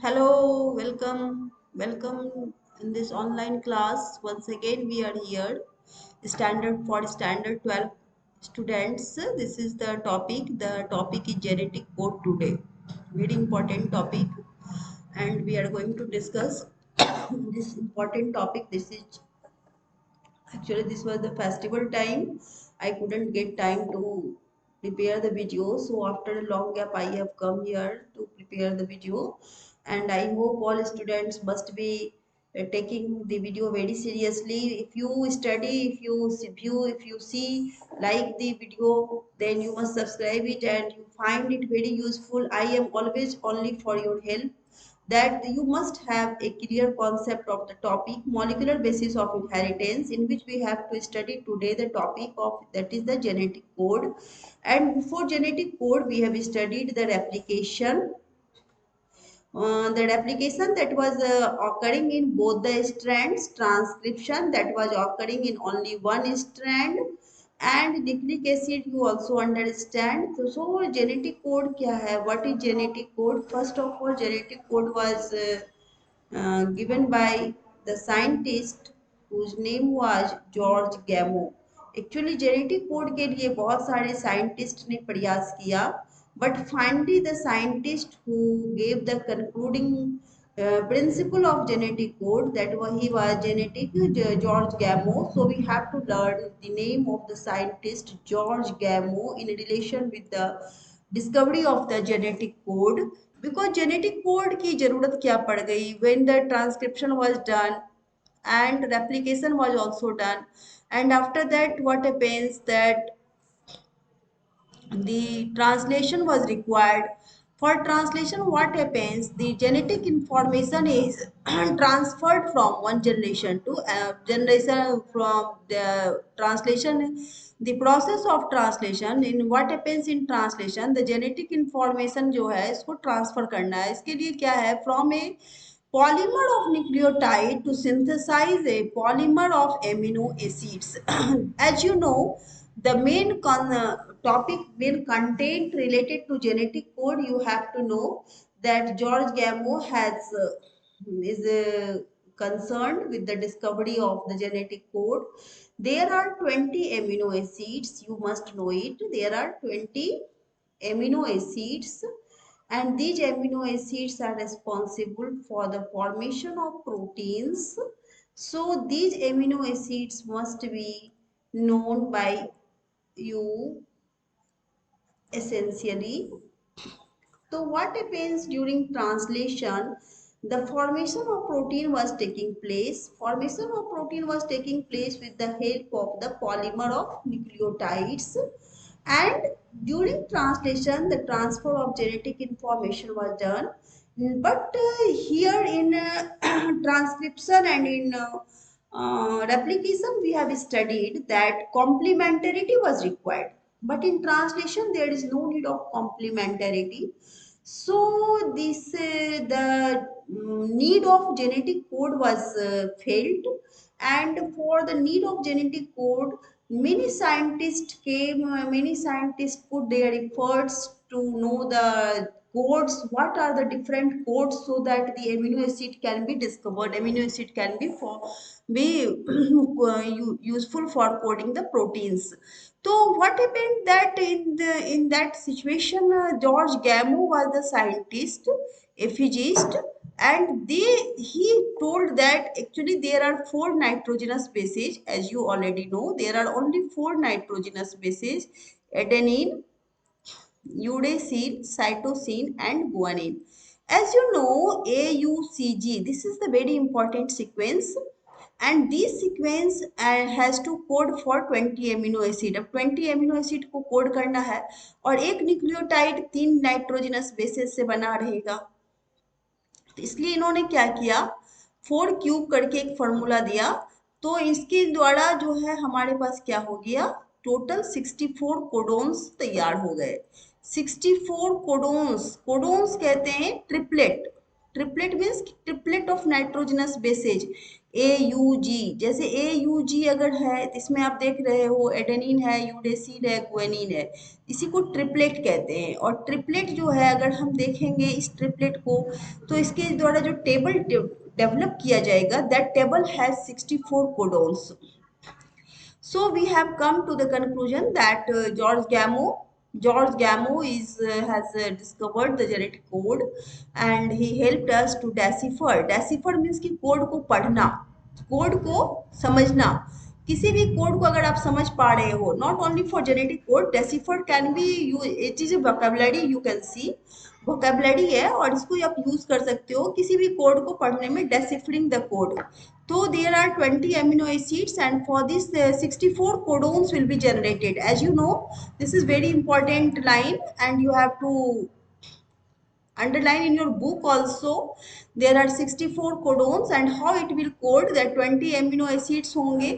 Hello, welcome in this online class. Once again, we are here. Standard 12 students. This is the topic. The topic is genetic code today. Very important topic, and we are going to discuss this important topic. This was the festival time. I couldn't get time to prepare the video. So after a long gap, I have come here to prepare the video. And I hope all students must be taking the video very seriously. If you study, if you see, like the video, then you must subscribe it and you find it very useful. I am always only for your help that you must have a clear concept of the topic molecular basis of inheritance, in which we have to study today the topic of that is the genetic code. And before genetic code we have studied the replication, that application that was occurring in both the strands, transcription that was occurring in only one strand, and nucleic acid you also understand. So genetic code kya hai? What is genetic code? First of all, genetic code was given by the scientist whose name was George Gamow. Actually genetic code के लिए बहुत सारे scientist ने प्रयास किया, but finally the scientist who gave the concluding principle of genetic code, he was George Gamow. So we have to learn the name of the scientist George Gamow in relation with the discovery of the genetic code. Because genetic code की जरूरत क्या पड़ गई when the transcription was done and replication was also done, and after that what happens that the translation was required. For translation, what happens, the genetic information is transferred from one generation to generation. From the translation, the process of translation, in what happens in translation, the genetic information जो है इसको transfer करना है. इसके लिए क्या है, from a polymer of nucleotide to synthesize a polymer of amino acids. As you know, the main content related to genetic code, you have to know that George Gamow is concerned with the discovery of the genetic code. There are 20 amino acids, you must know it. There are 20 amino acids, and these amino acids are responsible for the formation of proteins. So these amino acids must be known by you essentially. So what happens during translation? The formation of protein was taking place. Formation of protein was taking place with the help of the polymer of nucleotides. And during translation, the transfer of genetic information was done. But here in transcription and in replication, we have studied that complementarity was required. But in translation, there is no need of complementarity. So this the need of genetic code was felt, and for the need of genetic code, many scientists put their efforts to know the codes, what are the different codes, so that the amino acid can be discovered, amino acid can be useful for coding the proteins. So what happened that in that situation, George Gamow was the scientist, a physicist, and he told that actually there are four nitrogenous bases. As you already know, there are only four nitrogenous bases: adenine, uracil, cytosine, and guanine. As you know, AUCG, this is the very important sequence, and this sequence has to code for 20 amino acid. अब 20 amino acid को code करना है, और एक nucleotide तीन nitrogenous bases से बना रहेगा. तो इसलिए इन्होंने क्या किया, 4 क्यूब करके एक फॉर्मूला दिया. तो इसके द्वारा जो है हमारे पास क्या हो गया, टोटल 64 कोडोन्स तैयार हो गए. 64 कोडोन्स, कोडोन्स कहते हैं triplet. Triplet means triplet of nitrogenous bases. AUG, जैसे AUG अगर है तो इसमें आप देख रहे हो एडेनिन है, यूडेसिल है, गुएनिन है। इसी को ट्रिपलेट कहते हैं। और ट्रिपलेट जो है अगर हम देखेंगे इस ट्रिपलेट को, तो इसके द्वारा जो टेबल डेवलप किया जाएगा, that table has 64 codons. So we have come to the conclusion that George Gamow is has discovered the genetic code, and he helped us to decipher. Decipher means कि code को पढ़ना, code को समझना। किसी भी code को अगर आप समझ पा रहे हो, not only for genetic code, decipher can be you, it is a vocabulary, you can see vocabulary है, और इसको आप यूज कर सकते हो किसी भी कोड को पढ़ने में, deciphering the code. So there are 20 amino acids, and for this 64 codons will be generated. As you know, this is very important line, and you have to underline in your book also. There are 64 codons, and how it will code that 20 amino acids होंगे।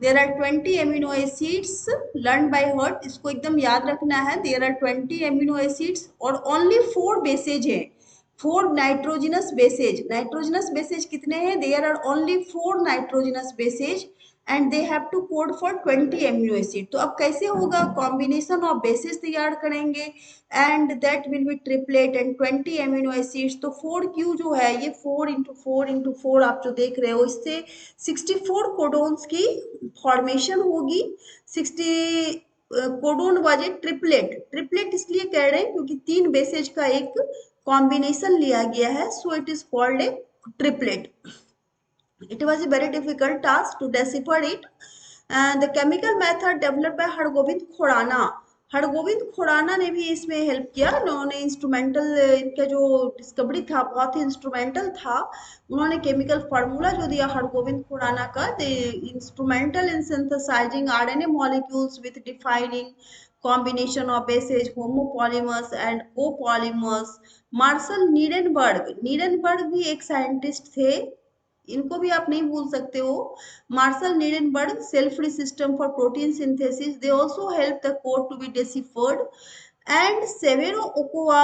There are 20 amino acids learned by heart, इसको एकदम याद रखना है। There are 20 amino acids और only 4 bases हैं, 4 nitrogenous bases। nitrogenous bases कितने हैं? There are only 4 nitrogenous bases and they have to code for 20 amino acid। तो अब कैसे होगा? कॉम्बिनेशन ऑफ बेसिस तैयार करेंगे and that will be triplet and 20 amino acids। तो 4Q जो है ये 4 into 4 आप जो देख रहे हो, इससे 64 कोडोन्स की फॉर्मेशन होगी। 60 कोडोन वाजे ट्रिपलेट, ट्रिपलेट इसलिए कह रहे हैं क्योंकि 3 बेसेज का एक कॉम्बिनेशन लिया गया है, so it is called a triplet. It was a very difficult task to decipher it. And the chemical method developed by Hargobind Khorana, Hargobind Khorana ने भी इसमें हेल्प किया। उन्होंने इंस्ट्रूमेंटल, इनका जो डिस्कवरी था बहुत ही इंस्ट्रूमेंटल था। उन्होंने केमिकल फार्मूला जो दिया हरगोविंद खुराना का, the instrumental in synthesising RNA molecules with defining combination of bases, homopolymers and copolymers। Marshall Nirenberg, Nirenberg भी एक साइंटिस्ट थे, इनको भी आप नहीं भूल सकते हो। Marshall Nirenberg, cell free system for protein synthesis, they also help the code to be deciphered. And Severo Ochoa,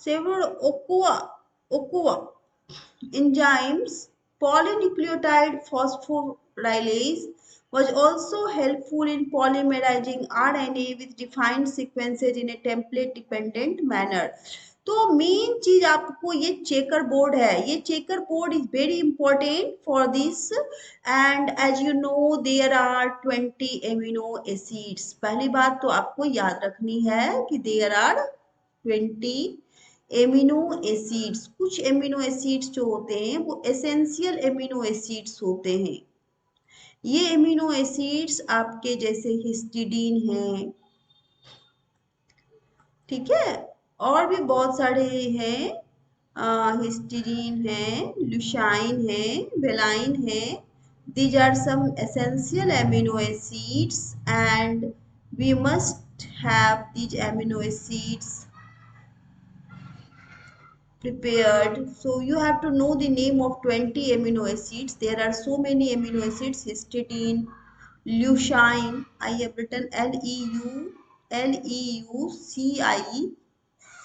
Severo Ochoa Ochoa enzymes, polynucleotide phosphorylase was also helpful in polymerizing RNA with defined sequences in a template dependent manner। तो main चीज आपको ये checkerboard है, ये checkerboard is very important for this. And as you know there are 20 amino acids. पहली बात तो आपको याद रखनी है कि देयर आर 20 एमिनो एसिड्स। कुछ एमिनो एसिड्स जो होते हैं वो एसेंशियल एमिनो एसिड्स होते हैं। ये एमिनो एसिड्स आपके जैसे हिस्टिडीन है, ठीक है, और भी बहुत सारे हैं, हिस्टिडीन है, लुशाइन है, वेलाइन है। These are some essential amino acids and we must have these amino acids prepared। So you have to know the name of 20 amino acids। There are so many amino acids: histidine, leucine, I have written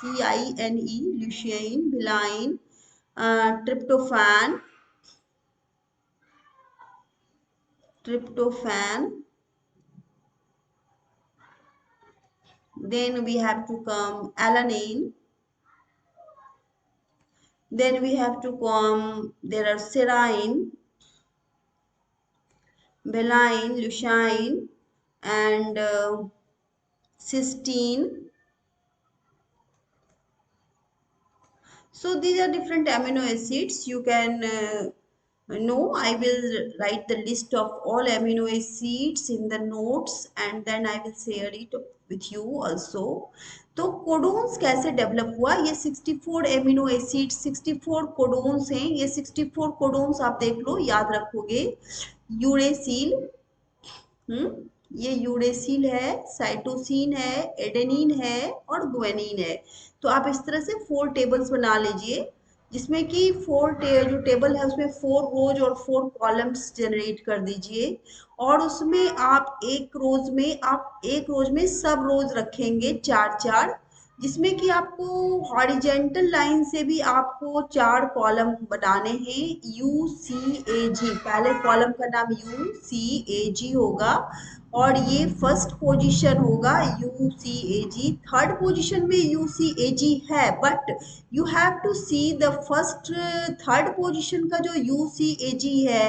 Leucine, leucine, valine, tryptophan, then we have to come alanine, then we have to come, there are serine, valine, leucine, and cysteine। So these are different amino acids. You can know, I will write the list of all amino acids in the notes and then I will share it with you also। तो codons कैसे develop हुआ? ये 64 amino acid, 64 codons हैं। ये 64 codons आप देख लो, याद रखोगे। यूरेसिल, ये यूरेसिल है, साइटोसिन है, एडेनिन है और गुआनिन है। तो आप इस तरह से 4 टेबल्स बना लीजिए, जिसमें कि 4 जो टेबल है उसमें 4 रोज और 4 कॉलम्स जनरेट कर दीजिए। और उसमें आप एक रोज में सब रोज रखेंगे 4-4, जिसमें कि आपको हॉरिजेंटल लाइन से भी आपको 4 कॉलम बनाने हैं, यू सी ए जी। पहले कॉलम का नाम यू सी ए जी होगा और ये फर्स्ट पोजीशन होगा U C A G. Third position में यू सी ए जी है, but you have to see the first third position का जो यू सी ए जी है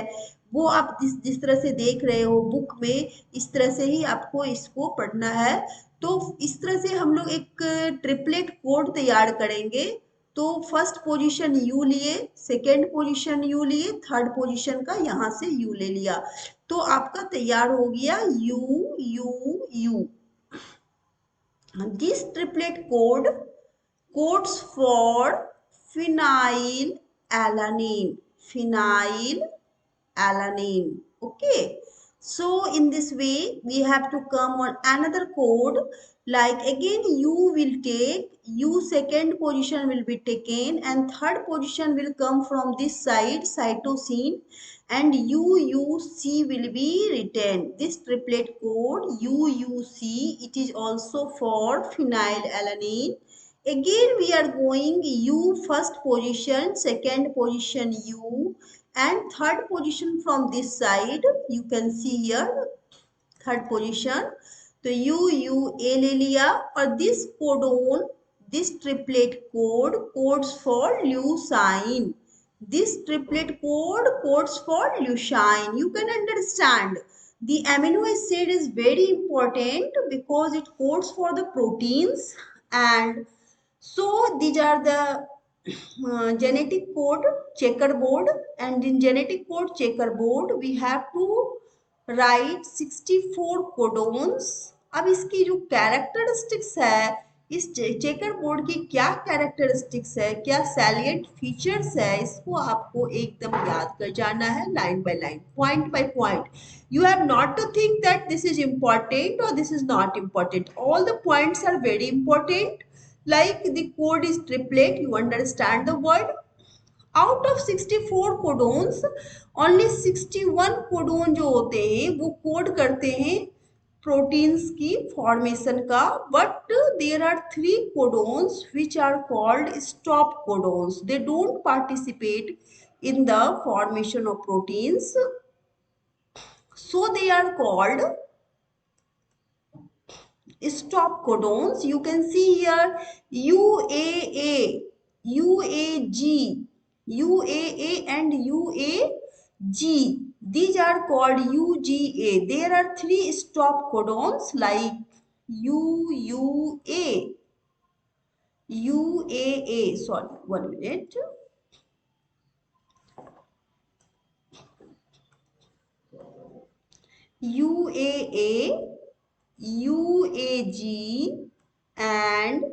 वो आप जिस तरह से देख रहे हो बुक में, इस तरह से ही आपको इसको पढ़ना है। तो इस तरह से हम लोग एक ट्रिपलेट कोड तैयार करेंगे। तो फर्स्ट पोजीशन यू लिए, सेकेंड पोजीशन यू लिए, थर्ड पोजीशन का यहाँ से यू ले लिया, तो आपका तैयार हो गया you you you. This triplet code codes for phenylalanine. Phenylalanine. Okay. So in this way we have to come on another code, like again you will take, you second position will be taken and third position will come from this side cytosine, and UUC will be written. This triplet code UUC, it is also for phenylalanine. Again we are going U first position, second position U, and third position from this side. You can see here third position. तो U U A ले लिया और this codon, this triplet code codes for leucine. This triplet code codes for leucine. You can understand the amino acid is very important because it codes for the proteins, and so these are the genetic code checkerboard, and in genetic code checkerboard we have to write 64 codons। अब इसकी जो characteristics है, इस checker board की क्या characteristics है, क्या salient features है, इसको आपको एकदम याद कर जाना है line by line, point by point. You have not to think that this is important or this is not important. All the points are very important. Like the code is triplet, you understand the word. Out of 64 codons, only 61 codon जो होते हैं वो code करते हैं proteins की formation का, but there are 3 codons which are called stop codons. They don't participate in the formation of proteins, so they are called stop codons. You can see here UAA, UAG, UAA and UAG. These are called UGA. There are 3 stop codons like UUA, UAA. Sorry, 1 minute. UAA, UAG and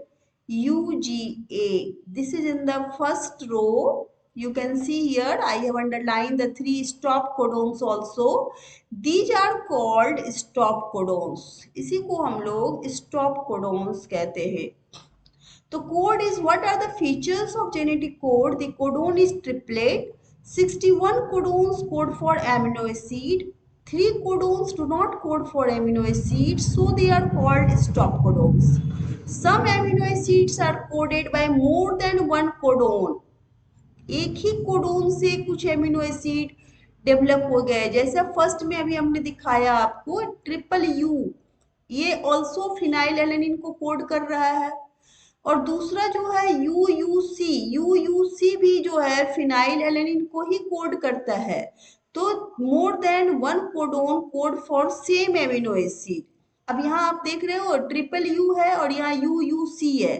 UGA. This is in the first row. You can see here I have underlined the 3 stop codons also. These are called stop codons. इसी को हम लोग stop codons कहते हैं। तो code is, what are the features of genetic code? The codon is triplet. 61 codons code for amino acid. 3 codons do not code for amino acids, so they are called stop codons. Some amino acids are coded by more than one codon. एक ही codon से कुछ amino acid develop हो गए, जैसे first में अभी हमने दिखाया आपको ट्रिपल यू, ये ऑल्सो फिनाइलएलेनिन को कोड कर रहा है। और दूसरा जो है यूयूसी, यूयूसी भी जो है फिनाइलएलेनिन को ही कोड करता है। तो more than one codon code for same amino acid. अब यहाँ आप देख रहे हो ट्रिपल यू है और यहाँ यूयूसी है,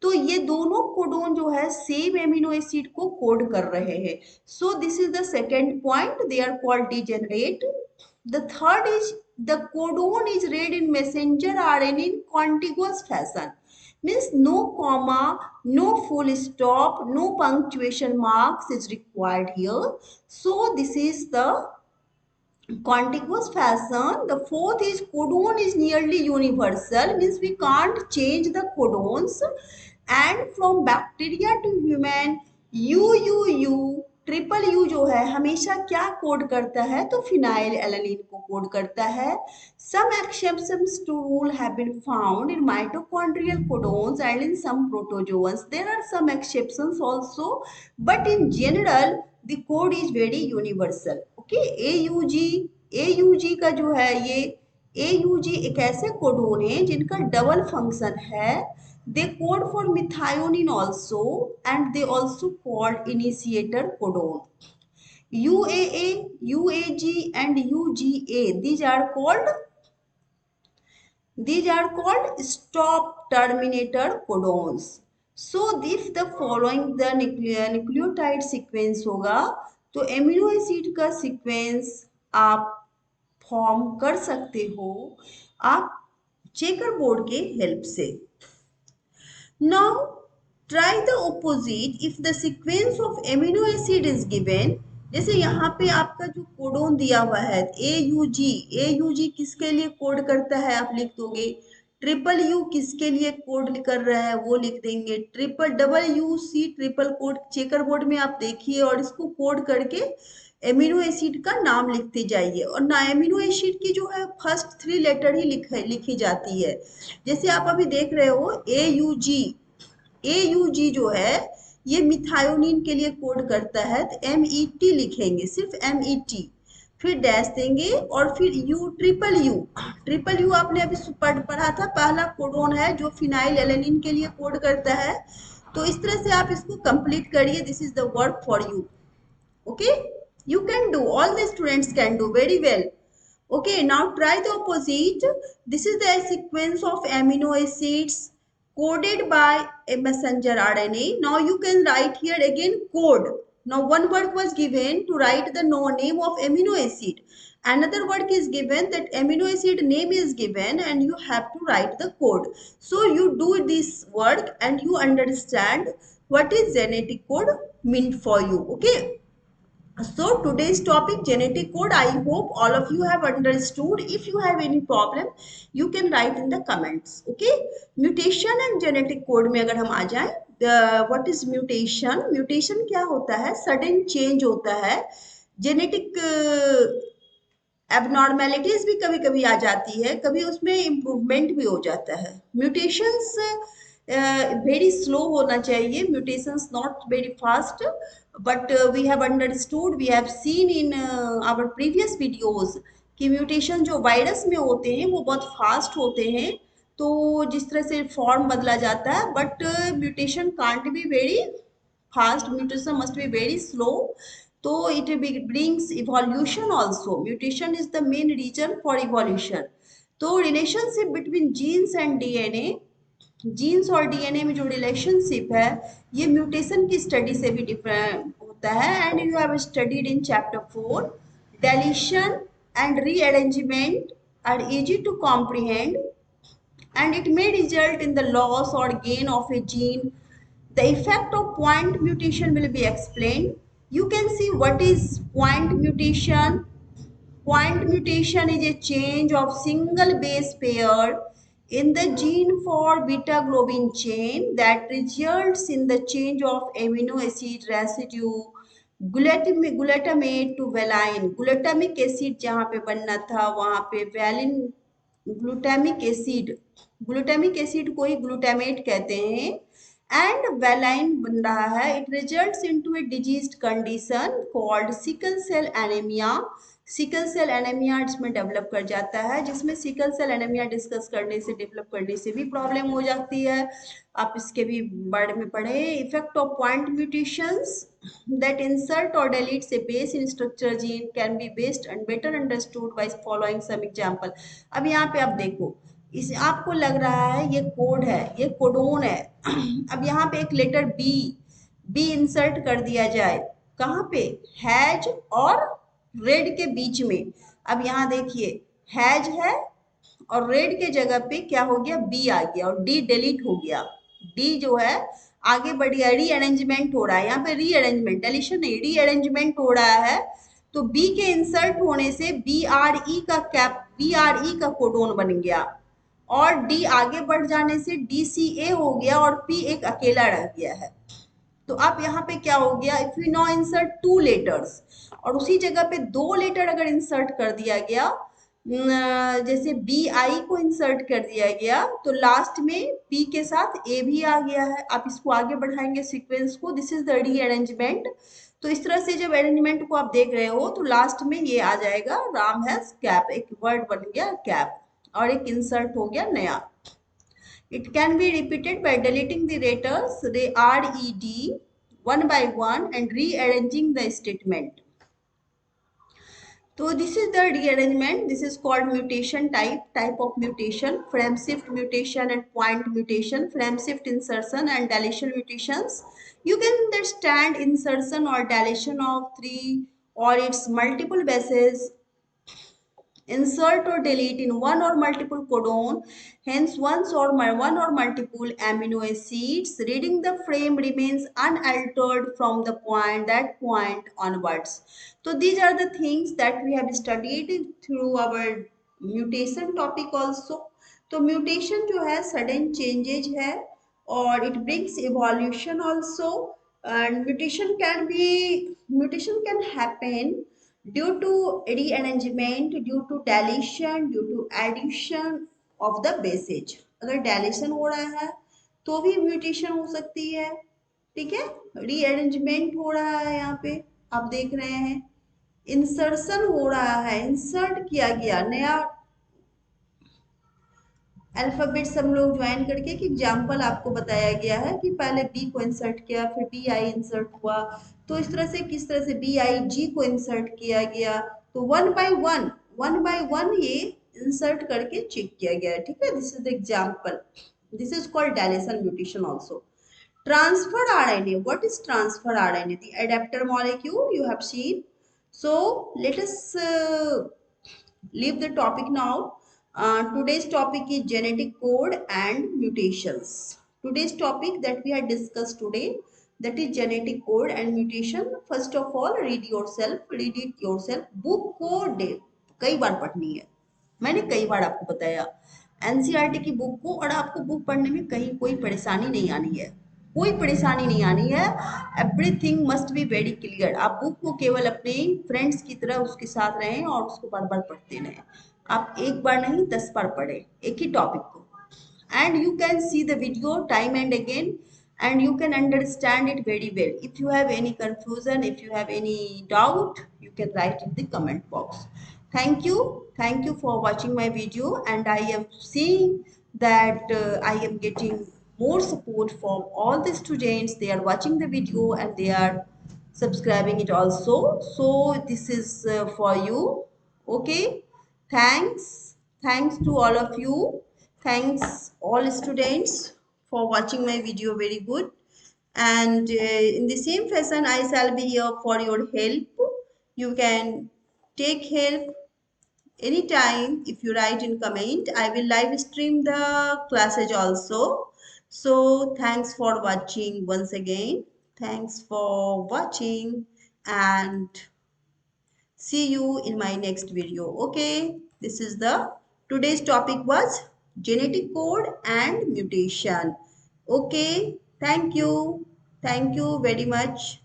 तो ये दोनों कोडोन जो है सेम एमिनो एसिड को कोड कर रहे हैं। So this is the second point, they are called degenerate. The third is the codon is read in messenger RNA in contiguous fashion, means no comma, no full stop, no punctuation marks is required here. So this is the contiguous fashion. The fourth is codon is nearly universal, means we can't change the codons. And from bacteria to human, UUU triple U जो है हमेशा क्या code करता है, तो phenyl alanine को code करता है। सम exceptions to rule have been found in mitochondrial codons and in some protozoans. There are some exceptions also, but in general the code is very universal. Okay, AUG का जो है ये AUG एक ऐसे codon है जिनका डबल फंक्शन है। They code for methionine also, and they also called initiator codon. UAA, UAG, and UGA. These are called stop terminator codons. So if the following the nucleotide sequence होगा, तो amino acid का sequence आप form कर सकते हो आप checker board के help से। Now try the opposite if the sequence of amino acid is given। जैसे यहाँ पे आपका जो कोडोन दिया हुआ है AUG किसके लिए कोड करता है आप लिख दोगे। ट्रिपल यू किसके लिए कोड कर रहा है वो लिख देंगे। Triple W C triple code checkerboard में आप देखिए और इसको कोड करके एमिनो एसिड का नाम लिखते जाइए। और ना एमिनो एसिड की जो है फर्स्ट 3 लेटर ही लिखी जाती है। जैसे आप अभी देख रहे हो AUG जो है ये मिथायोनिन के लिए कोड करता है, तो MET लिखेंगे, सिर्फ MET, फिर डैश देंगे और फिर ट्रिपल यू आपने अभी पढ़ा था, पहला कोडोन है जो फिनाइल एलेनिन के लिए कोड करता है। तो इस तरह से आप इसको कंप्लीट करिए। This is the work for you. Okay, you can do, all the students can do very well. Okay, now try the opposite. This is the sequence of amino acids coded by a messenger RNA. Now you can write here again code. Now one work was given to write the name of amino acid. Another work is given that amino acid name is given and you have to write the code. So you do this work and you understand what is genetic code meant for you. Okay. So today's topic genetic code. I hope all of you have understood. If you have any problem, you can write in the comments. Okay. Mutation and genetic code में अगर हम आ जाएं, what is mutation? Mutation क्या होता है? Sudden change होता है। Genetic abnormalities भी कभी कभी आ जाती है, कभी उसमें इम्प्रूवमेंट भी हो जाता है। म्यूटेशंस वेरी स्लो होना चाहिए, mutations not very fast, but we have understood, we have seen in our previous videos कि म्यूटेशन जो वायरस में होते हैं वो बहुत फास्ट होते हैं। तो जिस तरह से फॉर्म बदला जाता है, but mutation can't be very fast, mutation must be very slow, so it brings evolution also. Mutation is the main reason for evolution. तो relationship between genes and DNA, genes और डीएनए में जो relationship है ये mutation की study से भी different होता है। And you have studied in chapter 4। Deletion and rearrangement are easy to comprehend and it may result in the loss or gain of a gene. The effect of point mutation will be explained. You can see what is point mutation. Point mutation is a change of single base pair in the gene for beta globin chain that results in the change of amino acid residue glutamate to valine. Glutamic acid जहाँ पे बनना था वहाँ पे valine glutamic acid को ही glutamate कहते हैं and valine बन रहा है। It results into a diseased condition called sickle cell anaemia. Sickle cell anaemia इसमें डेवलप कर जाता है, जिसमें सिकल सेल एनीमिया डिस्कस करने से डेवलप करने से भी प्रॉब्लम हो जाती है। आप इसके भी बारे में पढ़े। Effect of point mutations that insert or deletes a base in structure gene can be based and better understood by following some example। अब यहाँ पे आप देखो, इस आपको लग रहा है ये कोड है, ये कोडोन है। अब यहाँ पे एक लेटर बी इंसर्ट कर दिया जाए, कहाँ पे? हैज और रेड के बीच में। अब यहाँ देखिए हैज है और रेड के जगह पे क्या हो गया? बी आ गया और डी डिलीट हो गया। डी जो है आगे बढ़ गया, रीअरेंजमेंट हो रहा है। यहाँ पे रीअरेंजमेंट, डिलीशन नहीं, रीअरेंजमेंट हो रहा है। तो बी के इंसर्ट होने से बी आर ई का कोडोन बन गया और डी आगे बढ़ जाने से डी सी ए हो गया और पी एक अकेला रह गया है। तो अब यहाँ पे क्या हो गया, if we know insert two letters और उसी जगह पे दो लेटर अगर इंसर्ट कर दिया गया, जैसे बी आई को इंसर्ट कर दिया गया तो लास्ट में पी के साथ ए भी आ गया है। आप इसको आगे बढ़ाएंगे सीक्वेंस को, दिस इज द रीअरेंजमेंट। तो इस तरह से जब अरेंजमेंट को आप देख रहे हो तो लास्ट में ये आ जाएगा राम हैज कैप, एक वर्ड बन गया कैप और एक इंसर्ट हो गया नया। It can be repeated by deleting the letters RED one by one and rearranging the statement. So this is the rearrangement. This is called mutation type of mutation, frame shift mutation and point mutation, frame shift insertion and deletion mutations. You can understand insertion or deletion of three or its multiple bases, insert or delete in one or multiple codon, hence one or multiple amino acids. Reading the frame remains unaltered from the point that point onwards. So these are the things that we have studied through our mutation topic also. तो mutation जो है sudden changes है और it brings evolution also, and mutation can happen due to rearrangement, due to deletion, due to addition of the bases. अगर deletion हो रहा है तो भी म्यूटेशन हो सकती है, ठीक है। रीअरेंजमेंट हो रहा है, यहाँ पे आप देख रहे हैं इंसर्शन हो रहा है, इंसर्ट किया गया नया अल्फाबेट्स हम लोग ज्वाइन करके एक एग्जाम्पल आपको बताया गया है कि पहले बी को इंसर्ट किया फिर बी आई इंसर्ट हुआ, तो इस तरह से किस तरह से बी आई जी को इंसर्ट किया गया, तो वन बाय वन ये इंसर्ट करके चेक किया गया है, ठीक है। This is the example, this is called dilation mutation also. Transferred RNA, what is transferred RNA? The adapter molecule you have seen. So let us leave the topic now. Today's topic is genetic code and mutations. Today's topic that we had discussed today, that is genetic code and mutation. First of all, read it yourself. Book को कई बार पढ़नी है, मैंने कई बार आपको बताया NCERT की book को, और आपको बुक पढ़ने में कहीं कोई परेशानी नहीं आनी है, कोई परेशानी नहीं आनी है। Everything must be very clear. आप बुक को केवल अपने फ्रेंड्स की तरह उसके साथ रहें और उसको बार बार पढ़ते रहें। आप एक बार नहीं 10 बार पढ़ें एक ही टॉपिक को, and you can see the video time and again and you can understand it very well. If you have any confusion, if you have any doubt, you can write in the comment box. Thank you for watching my video, and I am seeing that I am getting more support from all the students. They are watching the video and they are subscribing it also, so this is for you. Okay, thanks to all of you. Thanks all students for watching my video very good, and in the same fashion I shall be here for your help. You can take help anytime. If you write in comment, I will live stream the classes also. So thanks for watching once again. Thanks for watching and see you in my next video. Okay, this is the today's topic was genetic code and mutation. Okay, thank you very much.